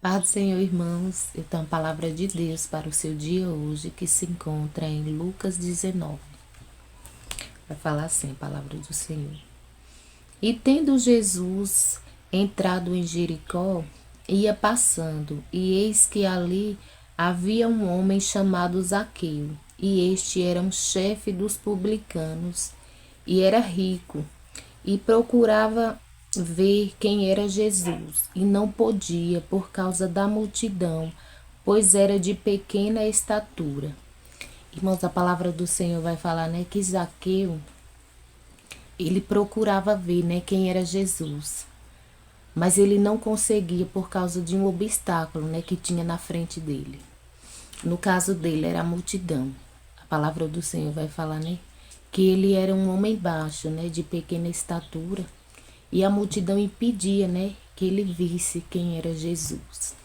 Paz do Senhor, irmãos, eu tenho a palavra de Deus para o seu dia hoje, que se encontra em Lucas 19. Vai falar assim, a palavra do Senhor. E tendo Jesus entrado em Jericó, ia passando, e eis que ali havia um homem chamado Zaqueu, e este era um chefe dos publicanos, e era rico, e procurava ver quem era Jesus, e não podia por causa da multidão, pois era de pequena estatura. Irmãos, a palavra do Senhor vai falar, né, que Zaqueu, ele procurava ver, né, quem era Jesus, mas ele não conseguia por causa de um obstáculo, né, que tinha na frente dele. No caso dele era a multidão. A palavra do Senhor vai falar, né, que ele era um homem baixo, né, de pequena estatura, e a multidão impedia, né, que ele visse quem era Jesus.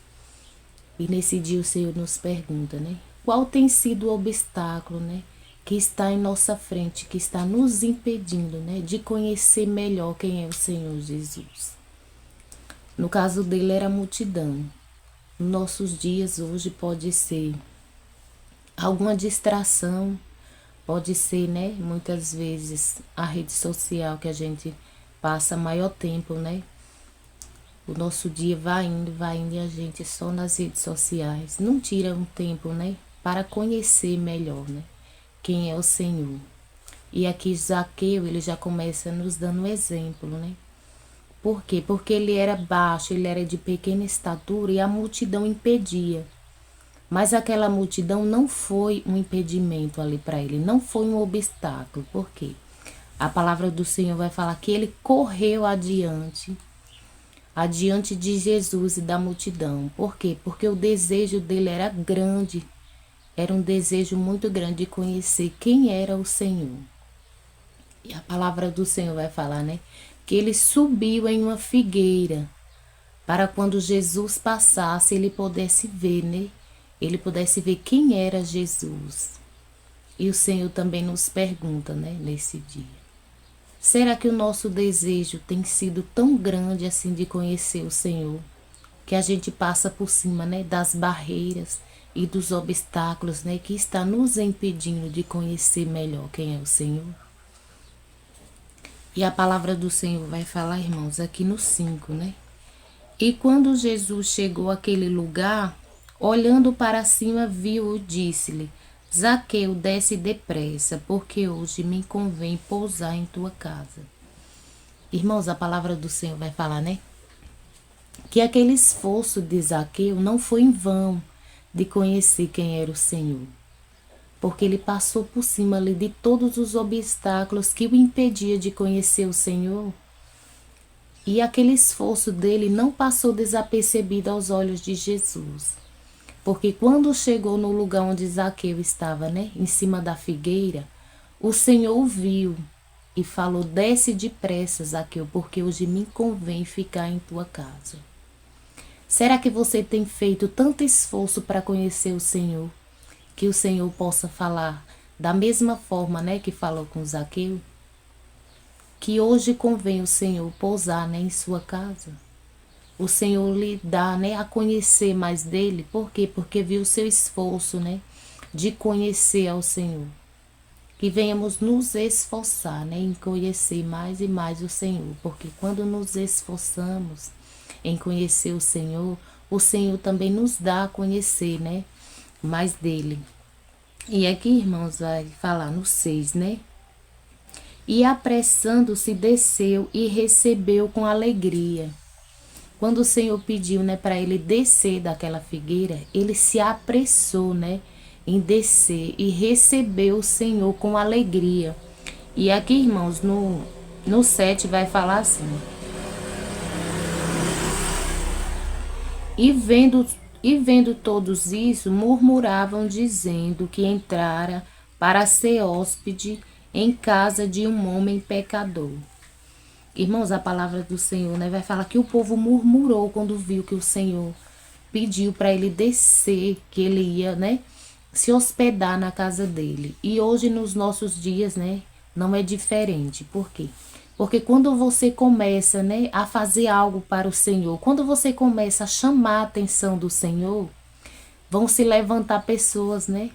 E nesse dia o Senhor nos pergunta, né, qual tem sido o obstáculo, né, que está em nossa frente, que está nos impedindo, né, de conhecer melhor quem é o Senhor Jesus. No caso dele era a multidão. Nossos dias hoje pode ser alguma distração, pode ser, né, muitas vezes a rede social que a gente passa maior tempo, né? O nosso dia vai indo e a gente só nas redes sociais. Não tira um tempo, né, para conhecer melhor, né, quem é o Senhor. E aqui Zaqueu, ele já começa nos dando um exemplo, né? Por quê? Porque ele era baixo, ele era de pequena estatura e a multidão impedia. Mas aquela multidão não foi um impedimento ali para ele, não foi um obstáculo. Por quê? A palavra do Senhor vai falar que ele correu adiante de Jesus e da multidão. Por quê? Porque o desejo dele era grande, era um desejo muito grande de conhecer quem era o Senhor. E a palavra do Senhor vai falar, né? Que ele subiu em uma figueira para quando Jesus passasse ele pudesse ver, né? Ele pudesse ver quem era Jesus. E o Senhor também nos pergunta, né, nesse dia. Será que o nosso desejo tem sido tão grande assim de conhecer o Senhor, que a gente passa por cima, né, das barreiras e dos obstáculos, né, que está nos impedindo de conhecer melhor quem é o Senhor? E a palavra do Senhor vai falar, irmãos, aqui no 5, né? E quando Jesus chegou àquele lugar, olhando para cima, viu-o e disse-lhe: Zaqueu, desce depressa, porque hoje me convém pousar em tua casa. Irmãos, a palavra do Senhor vai falar, né? Que aquele esforço de Zaqueu não foi em vão de conhecer quem era o Senhor, porque ele passou por cima ali de todos os obstáculos que o impedia de conhecer o Senhor. E aquele esforço dele não passou desapercebido aos olhos de Jesus. Porque quando chegou no lugar onde Zaqueu estava, né, em cima da figueira, o Senhor o viu e falou: desce depressa, Zaqueu, porque hoje me convém ficar em tua casa. Será que você tem feito tanto esforço para conhecer o Senhor, que o Senhor possa falar da mesma forma, né, que falou com Zaqueu? Que hoje convém o Senhor pousar, né, em sua casa. O Senhor lhe dá, né, a conhecer mais dele. Por quê? Porque viu o seu esforço, né, de conhecer ao Senhor. Que venhamos nos esforçar, né, em conhecer mais e mais o Senhor. Porque quando nos esforçamos em conhecer o Senhor também nos dá a conhecer, né, mais dele. E aqui, irmãos, vai falar no 6, né? E apressando-se desceu e recebeu com alegria. Quando o Senhor pediu, né, para ele descer daquela figueira, ele se apressou, né, em descer e recebeu o Senhor com alegria. E aqui, irmãos, no 7 vai falar assim: e vendo todos isso, murmuravam, dizendo que entrara para ser hóspede em casa de um homem pecador. Irmãos, a palavra do Senhor, né, vai falar que o povo murmurou quando viu que o Senhor pediu para ele descer, que ele ia, né, se hospedar na casa dele. E hoje, nos nossos dias, né, não é diferente. Por quê? Porque quando você começa, né, a fazer algo para o Senhor, quando você começa a chamar a atenção do Senhor, vão se levantar pessoas, né,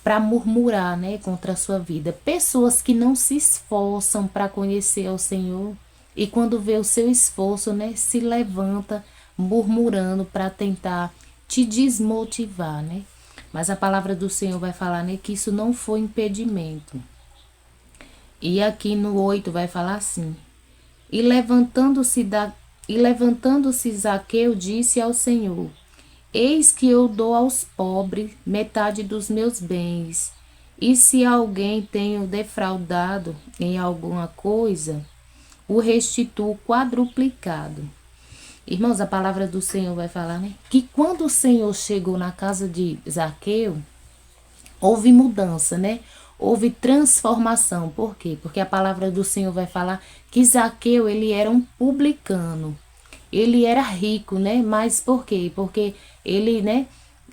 para murmurar, né, contra a sua vida. Pessoas que não se esforçam para conhecer ao Senhor e quando vê o seu esforço, né, se levanta murmurando para tentar te desmotivar, né? Mas a palavra do Senhor vai falar, né, que isso não foi impedimento. E aqui no 8 vai falar assim: E levantando-se Zaqueu disse ao Senhor: Eis que eu dou aos pobres metade dos meus bens, e se alguém tenho defraudado em alguma coisa, o restituo quadruplicado. Irmãos, a palavra do Senhor vai falar, né? Que quando o Senhor chegou na casa de Zaqueu, houve mudança, né? Houve transformação. Por quê? Porque a palavra do Senhor vai falar que Zaqueu, ele era um publicano. Ele era rico, né? Mas por quê? Porque ele, né,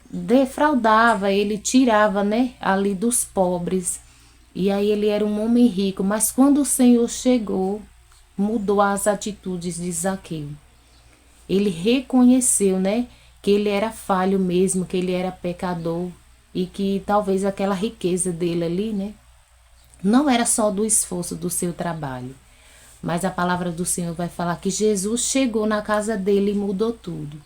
defraudava, ele tirava, né, ali dos pobres. E aí ele era um homem rico, mas quando o Senhor chegou, mudou as atitudes de Zaqueu. Ele reconheceu, né, que ele era falho mesmo, que ele era pecador e que talvez aquela riqueza dele ali, né, não era só do esforço do seu trabalho. Mas a palavra do Senhor vai falar que Jesus chegou na casa dele e mudou tudo.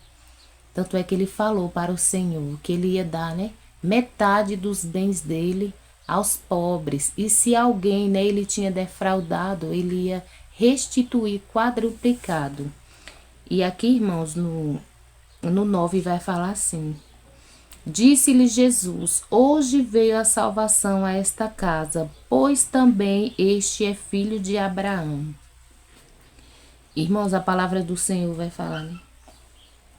Tanto é que ele falou para o Senhor que ele ia dar, né, metade dos bens dele aos pobres. E se alguém, né, ele tinha defraudado, ele ia restituir quadruplicado. E aqui, irmãos, no 9 vai falar assim: Disse-lhe Jesus: Hoje veio a salvação a esta casa, pois também este é filho de Abraão. Irmãos, a palavra do Senhor vai falar, né?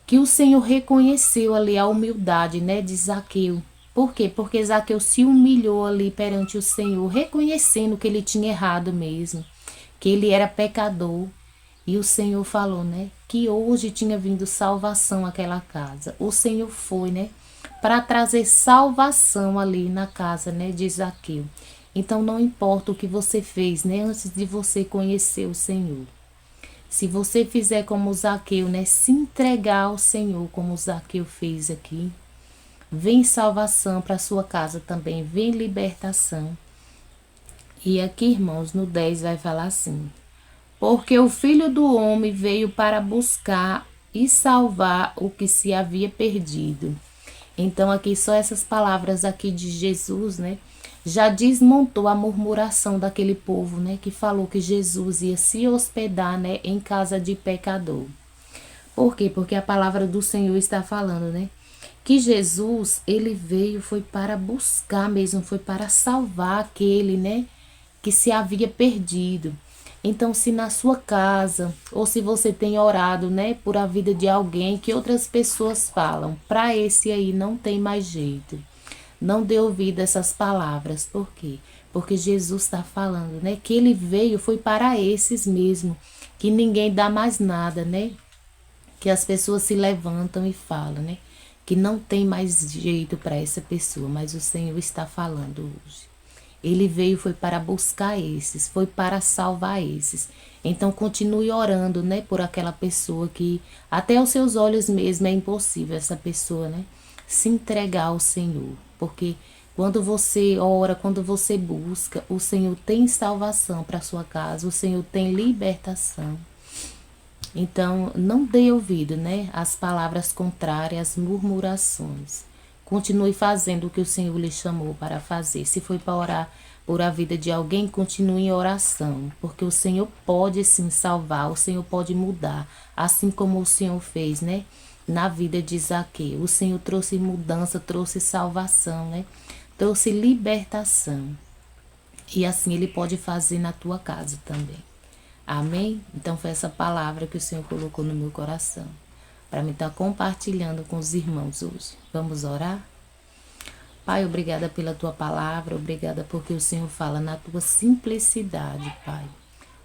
Que o Senhor reconheceu ali a humildade, né, de Zaqueu. Por quê? Porque Zaqueu se humilhou ali perante o Senhor, reconhecendo que ele tinha errado mesmo, que ele era pecador. E o Senhor falou, né, que hoje tinha vindo salvação àquela casa. O Senhor foi, né, para trazer salvação ali na casa, né, de Zaqueu. Então não importa o que você fez, né, antes de você conhecer o Senhor. Se você fizer como Zaqueu, né, se entregar ao Senhor como Zaqueu fez aqui, vem salvação para sua casa também, vem libertação. E aqui, irmãos, no 10 vai falar assim: Porque o Filho do Homem veio para buscar e salvar o que se havia perdido. Então aqui só essas palavras aqui de Jesus, né, já desmontou a murmuração daquele povo, né, que falou que Jesus ia se hospedar, né, em casa de pecador. Por quê? Porque a palavra do Senhor está falando, né, que Jesus, ele veio, foi para buscar mesmo, foi para salvar aquele, né, que se havia perdido. Então, se na sua casa, ou se você tem orado, né, por a vida de alguém que outras pessoas falam, para esse aí não tem mais jeito. Não dê ouvido a essas palavras. Por quê? Porque Jesus está falando, né, que ele veio, foi para esses mesmo, que ninguém dá mais nada, né? Que as pessoas se levantam e falam, né, que não tem mais jeito para essa pessoa, mas o Senhor está falando hoje. Ele veio foi para buscar esses, foi para salvar esses. Então continue orando, né, por aquela pessoa que até aos seus olhos mesmo é impossível essa pessoa, né, se entregar ao Senhor. Porque quando você ora, quando você busca, o Senhor tem salvação para sua casa, o Senhor tem libertação. Então não dê ouvido, né, às palavras contrárias, às murmurações. Continue fazendo o que o Senhor lhe chamou para fazer. Se foi para orar por a vida de alguém, continue em oração, porque o Senhor pode sim salvar, o Senhor pode mudar, assim como o Senhor fez, né, na vida de Zaqueu. O Senhor trouxe mudança, trouxe salvação, né, trouxe libertação. E assim Ele pode fazer na tua casa também. Amém? Então foi essa palavra que o Senhor colocou no meu coração, para me estar compartilhando com os irmãos hoje. Vamos orar? Pai, obrigada pela tua palavra, obrigada porque o Senhor fala na tua simplicidade, Pai.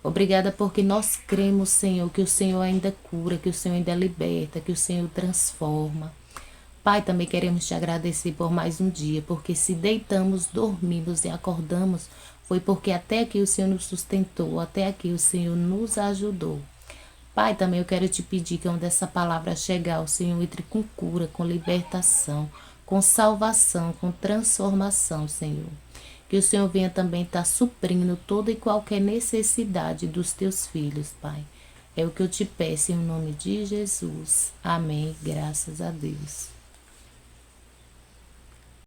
Obrigada porque nós cremos, Senhor, que o Senhor ainda cura, que o Senhor ainda liberta, que o Senhor transforma. Pai, também queremos te agradecer por mais um dia, porque se deitamos, dormimos e acordamos, Foi porque até aqui o Senhor nos sustentou, até aqui o Senhor nos ajudou. Pai, também eu quero te pedir que onde essa palavra chegar, o Senhor entre com cura, com libertação, com salvação, com transformação, Senhor. Que o Senhor venha também estar suprindo toda e qualquer necessidade dos teus filhos, Pai. É o que eu te peço em nome de Jesus. Amém. Graças a Deus.